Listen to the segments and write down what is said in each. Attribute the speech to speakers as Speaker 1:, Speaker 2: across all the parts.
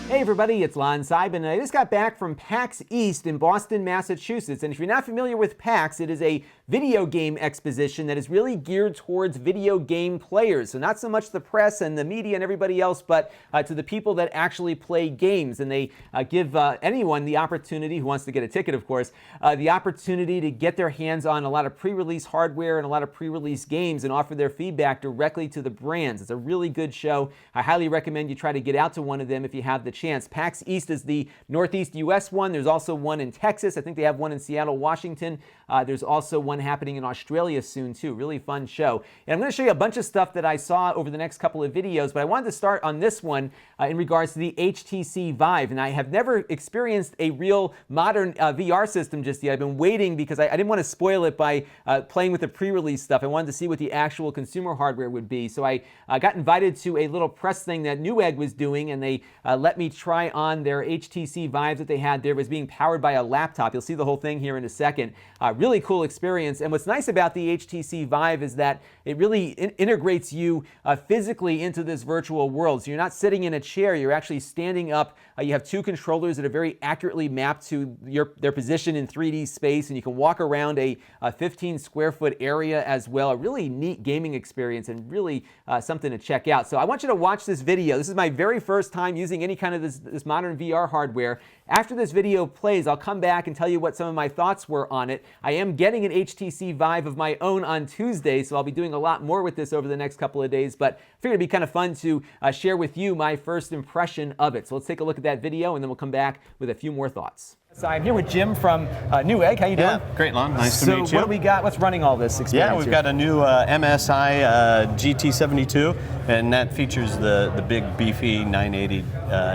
Speaker 1: Hey everybody, it's Lon.TV, and I just got back from PAX East in Boston, Massachusetts. And if you're not familiar with PAX, it is a video game exposition that is really geared towards video game players. So not so much the press and the media and everybody else, but to the people that actually play games. And they give anyone the opportunity, who wants to get a ticket of course, the opportunity to get their hands on a lot of pre-release hardware and a lot of pre-release games and offer their feedback directly to the brands. It's a really good show. I highly recommend you try to get out to one of them if you have the chance. PAX East is the Northeast US one. There's also one in Texas. I think they have one in Seattle, Washington. There's also one happening in Australia soon too. Really fun show. And I'm going to show you a bunch of stuff that I saw over the next couple of videos, but I wanted to start on this one in regards to the HTC Vive. And I have never experienced a real modern VR system just yet. I've been waiting because I didn't want to spoil it by playing with the pre-release stuff. I wanted to see what the actual consumer hardware would be. So I got invited to a little press thing that Newegg was doing, and they let me try on their HTC Vive that they had there. It was being powered by a laptop. You'll see the whole thing here in a second. Really cool experience. And what's nice about the HTC Vive is that it really integrates you physically into this virtual world. So you're not sitting in a chair, you're actually standing up. You have two controllers that are very accurately mapped to their position in 3D space, and you can walk around a 15 square foot area as well. A really neat gaming experience and really something to check out. So I want you to watch this video. This is my very first time using any kind of this modern VR hardware. After this video plays, I'll come back and tell you what some of my thoughts were on it. I am getting an HTC Vive of my own on Tuesday, so I'll be doing a lot more with this over the next couple of days, but I figured it'd be kind of fun to share with you my first impression of it. So let's take a look at that video, and then we'll come back with a few more thoughts. So I'm here with Jim from Newegg. How you doing?
Speaker 2: Yeah, great, Lon. Nice to meet you.
Speaker 1: So what do we got? What's running all this experience?
Speaker 2: Yeah, we've got a new MSI GT72, and that features the big beefy 980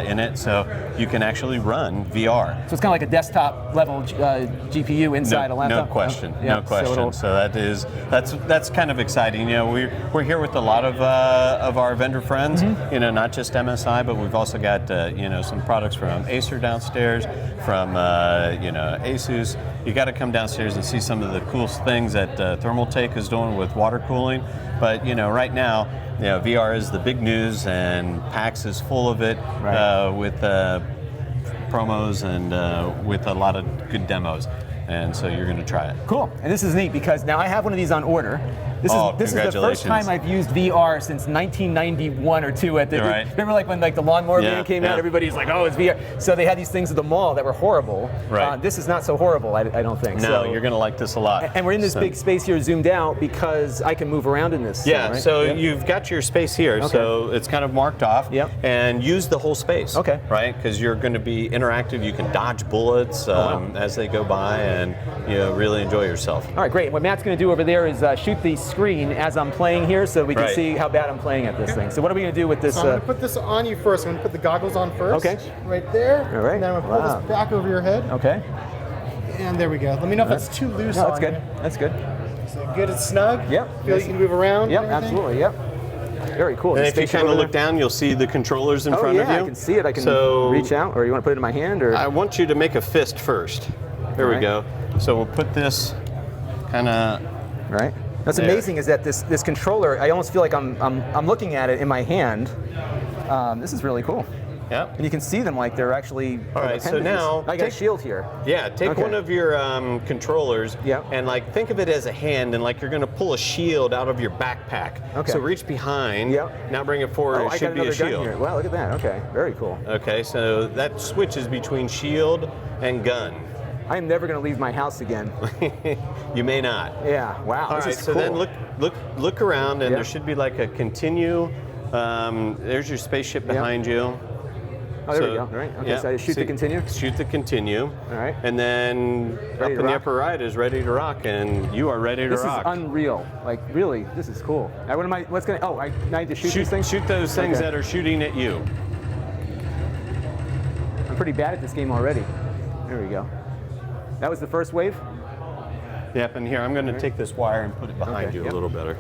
Speaker 2: in it, so you can actually run VR.
Speaker 1: So it's kind of like a desktop level GPU inside a laptop?
Speaker 2: No question,
Speaker 1: yeah,
Speaker 2: no question. So that's kind of exciting. You know, we're here with a lot of our vendor friends. You know, not just MSI, but we've also got you know, some products from Acer downstairs, from you know, Asus. You got to come downstairs and see some of the cool things that Thermaltake is doing with water cooling. But you know, right now, you know, VR is the big news, and PAX is full of it, right, with promos and with a lot of good demos. And so you're going to try it. Cool.
Speaker 1: And this is neat because now I have one of these on order. This is the first time I've used VR since 1991 or 2 at the.
Speaker 2: Right.
Speaker 1: Remember, like when the lawnmower band came out, everybody's like, "Oh, it's VR." So they had these things at the mall that were horrible.
Speaker 2: Right.
Speaker 1: This is not so horrible, I don't think.
Speaker 2: No,
Speaker 1: so,
Speaker 2: you're going to like this a lot.
Speaker 1: And we're in this big space here, zoomed out, because I can move around in this.
Speaker 2: Yeah.
Speaker 1: Right?
Speaker 2: So you've got your space here, so it's kind of marked off.
Speaker 1: Yep.
Speaker 2: And use the whole space.
Speaker 1: Okay.
Speaker 2: Right, because you're going to be interactive. You can dodge bullets as they go by, and you know, really enjoy yourself.
Speaker 1: All right, great. What Matt's going to do over there is shoot the screen as I'm playing here, so we can see how bad I'm playing at this thing. So what are we going to do with this?
Speaker 3: So I'm going to put this on you first. I'm going to put the goggles on first.
Speaker 1: Okay.
Speaker 3: Right there.
Speaker 1: All right.
Speaker 3: And then I'm going to pull this back over your head.
Speaker 1: Okay.
Speaker 3: And there we go. Let me know if it's too loose
Speaker 1: No,
Speaker 3: on
Speaker 1: that's good.
Speaker 3: you.
Speaker 1: That's good.
Speaker 3: So good and snug.
Speaker 1: Yep.
Speaker 3: Feel you can move around.
Speaker 1: Yep, absolutely. Yep. Very cool.
Speaker 2: And if you kind of look down, you'll see the controllers in front of you.
Speaker 1: I can see it. I can reach out, or you want to put it in my hand, or?
Speaker 2: I want you to make a fist first. There we go. So we'll put this kind of
Speaker 1: right. What's amazing is that this controller, I almost feel like I'm looking at it in my hand. This is really cool.
Speaker 2: Yeah.
Speaker 1: And you can see them like they're actually.
Speaker 2: All right. So now
Speaker 1: I got a shield here.
Speaker 2: Yeah. Take one of your controllers.
Speaker 1: Yeah.
Speaker 2: And like think of it as a hand, and like you're going to pull a shield out of your backpack.
Speaker 1: Okay.
Speaker 2: So reach behind.
Speaker 1: Yep.
Speaker 2: Now bring it forward. It should be a shield.
Speaker 1: Here. Wow, look at that. Okay. Very cool.
Speaker 2: Okay. So that switches between shield and gun.
Speaker 1: I am never going to leave my house again.
Speaker 2: You may not.
Speaker 1: Yeah. Wow.
Speaker 2: All right. So then look around, and there should be like a continue. There's your spaceship behind you.
Speaker 1: Oh, there we go. All right. Okay. So I shoot the continue.
Speaker 2: Shoot the continue.
Speaker 1: All right.
Speaker 2: And then up in the upper right is ready to rock, and you are ready to rock.
Speaker 1: This is unreal. Like really, this is cool. What am I? What's going? Oh, I need to shoot these things.
Speaker 2: Shoot those things that are shooting at you.
Speaker 1: I'm pretty bad at this game already. There we go. That was the first wave?
Speaker 2: Yep, and here, I'm going to take this wire and put it behind you a little better.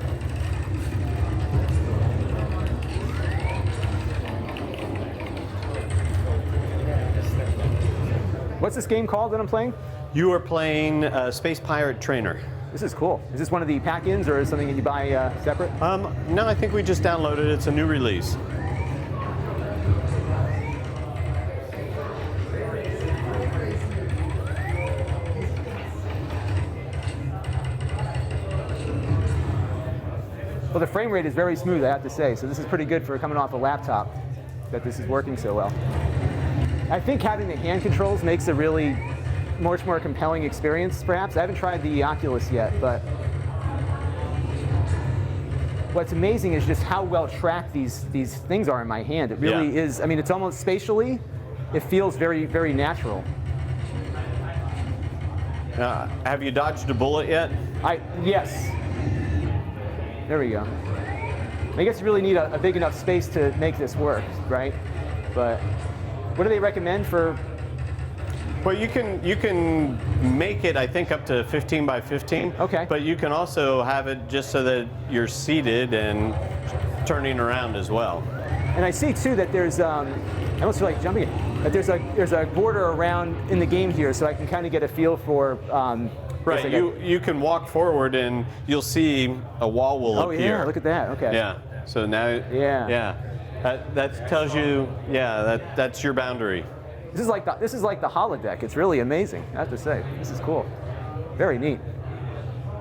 Speaker 1: What's this game called that I'm playing?
Speaker 2: You are playing Space Pirate Trainer.
Speaker 1: This is cool. Is this one of the pack-ins, or is something that you buy separate?
Speaker 2: No, I think we just downloaded it. It's a new release.
Speaker 1: frame rate is very smooth, I have to say. So this is pretty good for coming off a laptop, that this is working so well. I think having the hand controls makes a really much more compelling experience, perhaps. I haven't tried the Oculus yet, but what's amazing is just how well tracked these things are in my hand. It really is. I mean, it's almost spatially, it feels very, very natural.
Speaker 2: Have you dodged a bullet yet?
Speaker 1: Yes. There we go. I guess you really need a big enough space to make this work, right? But what do they recommend for?
Speaker 2: Well, you can make it, I think, up to 15 by 15.
Speaker 1: Okay.
Speaker 2: But you can also have it just so that you're seated and turning around as well.
Speaker 1: And I see too that there's, I almost feel like jumping it, but there's a border around in the game here, so I can kind of get a feel for.
Speaker 2: Right. You can walk forward and you'll see a wall will appear.
Speaker 1: Oh yeah, look at that. Okay.
Speaker 2: Yeah. So now. Yeah. That tells you, that's your boundary.
Speaker 1: This is like the holodeck. It's really amazing, I have to say. This is cool. Very neat.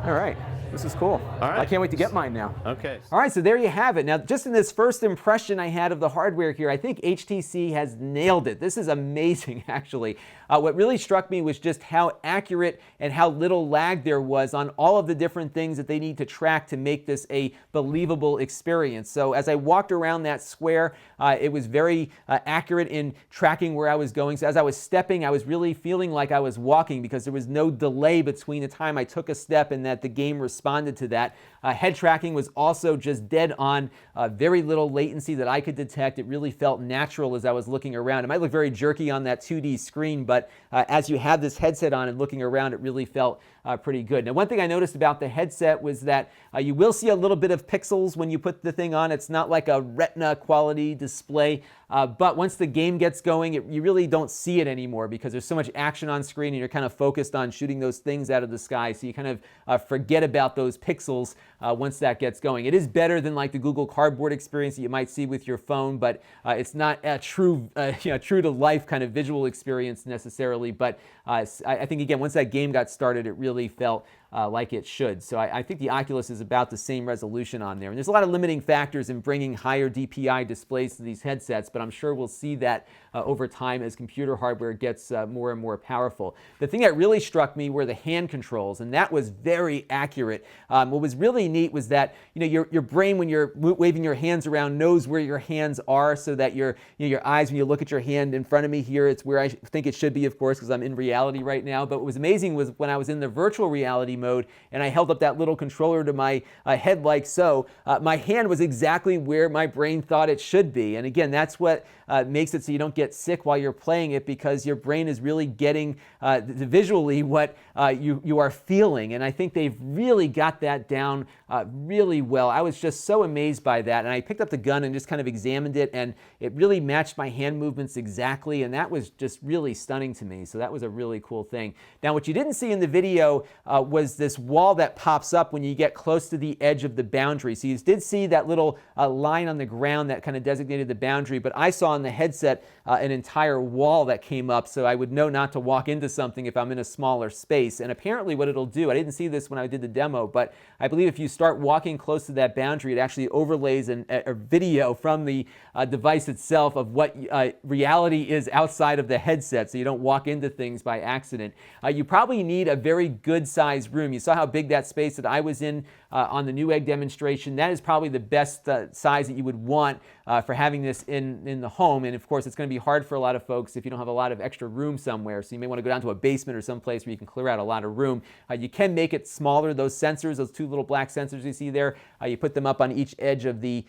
Speaker 1: All right. This is cool.
Speaker 2: All right.
Speaker 1: I can't wait to get mine now.
Speaker 2: Okay.
Speaker 1: All right, so there you have it. Now, just in this first impression I had of the hardware here, I think HTC has nailed it. This is amazing, actually. What really struck me was just how accurate and how little lag there was on all of the different things that they need to track to make this a believable experience. So as I walked around that square, it was very accurate in tracking where I was going. So as I was stepping, I was really feeling like I was walking because there was no delay between the time I took a step and that the game responded to that. Head tracking was also just dead on, very little latency that I could detect. It really felt natural as I was looking around. It might look very jerky on that 2D screen, but as you have this headset on and looking around, it really felt pretty good. Now, one thing I noticed about the headset was that you will see a little bit of pixels when you put the thing on. It's not like a Retina quality display, but once the game gets going, you really don't see it anymore because there's so much action on screen and you're kind of focused on shooting those things out of the sky, so you kind of forget about those pixels once that gets going. It is better than like the Google Cardboard experience that you might see with your phone, but it's not a true to life kind of visual experience necessarily. But I think, again, once that game got started, it really felt like it should. So I think the Oculus is about the same resolution on there. And there's a lot of limiting factors in bringing higher DPI displays to these headsets, but I'm sure we'll see that over time as computer hardware gets more and more powerful. The thing that really struck me were the hand controls, and that was very accurate. What was really neat was that your brain, when you're waving your hands around, knows where your hands are, so that your eyes, when you look at your hand in front of me here, it's where I think it should be, of course, because I'm in reality right now. But what was amazing was when I was in the virtual reality mode and I held up that little controller to my head like so, my hand was exactly where my brain thought it should be. And again, that's what makes it so you don't get sick while you're playing it, because your brain is really getting visually what you are feeling. And I think they've really got that down really well. I was just so amazed by that. And I picked up the gun and just kind of examined it, and it really matched my hand movements exactly. And that was just really stunning to me. So that was a really cool thing. Now, what you didn't see in the video was this wall that pops up when you get close to the edge of the boundary. So you did see that little line on the ground that kind of designated the boundary, but I saw in the headset an entire wall that came up, so I would know not to walk into something if I'm in a smaller space. And apparently what it'll do, I didn't see this when I did the demo, but I believe if you start walking close to that boundary, it actually overlays a video from the device itself of what reality is outside of the headset, so you don't walk into things by accident. You probably need a very good sized room. You saw how big that space that I was in on the Newegg demonstration. That is probably the best size that you would want for having this in the home. And of course, it's going to be hard for a lot of folks if you don't have a lot of extra room somewhere. So you may want to go down to a basement or someplace where you can clear out a lot of room. You can make it smaller. Those sensors, those two little black sensors you see there, you put them up on each edge of the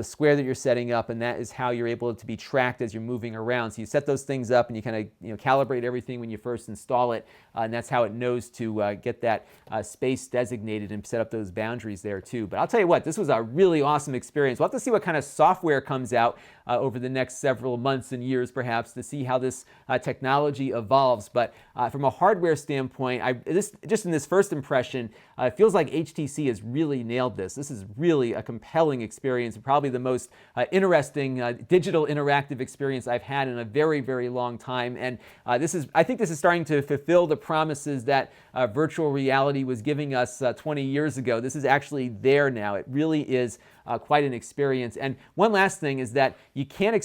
Speaker 1: square that you're setting up, and that is how you're able to be tracked as you're moving around. So you set those things up and you kind of calibrate everything when you first install it, and that's how it knows to get that space designated and set up those boundaries there too. But I'll tell you what, this was a really awesome experience. We'll have to see what kind of software comes out over the next several months and years, perhaps, to see how this technology evolves. But from a hardware standpoint, just in this first impression, it feels like HTC has really nailed this. This is really a compelling experience, and probably the most interesting digital interactive experience I've had in a very, very long time. And I think this is starting to fulfill the promises that virtual reality was giving us 20 years ago. This is actually there now. It really is quite an experience. And one last thing is that you can't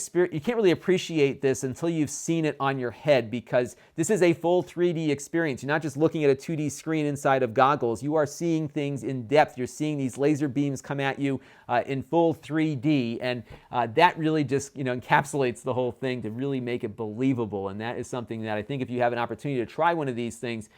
Speaker 1: really appreciate this until you've seen it on your head, because this is a full 3D experience. You're not just looking at a 2D screen inside of goggles. You are seeing things in depth. You're seeing these laser beams come at you in full 3D, and that really just encapsulates the whole thing to really make it believable. And that is something that I think if you have an opportunity to try one of these things,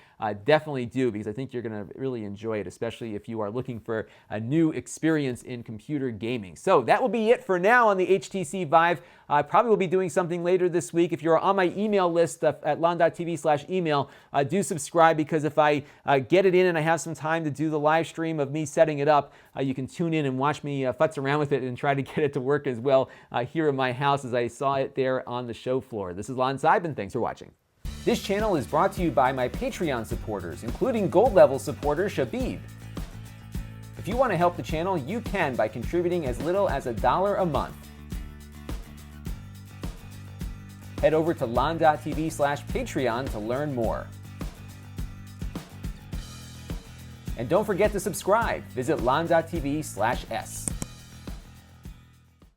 Speaker 1: definitely do, because I think you're going to really enjoy it, especially if you are looking for a new experience in computer gaming. So that will be it for now on the HTC Vive. I probably will be doing something later this week. If you're on my email list at Lon.TV/email, do subscribe, because if I get it in and I have some time to do the live stream of me setting it up, you can tune in and watch me futz around with it and try to get it to work as well here in my house as I saw it there on the show floor. This is Lon.TV. Thanks for watching. This channel is brought to you by my Patreon supporters, including gold level supporter Shabib. If you want to help the channel, you can by contributing as little as $1 a month. Head over to Lon.TV/Patreon to learn more. And don't forget to subscribe. Visit Lon.TV/S.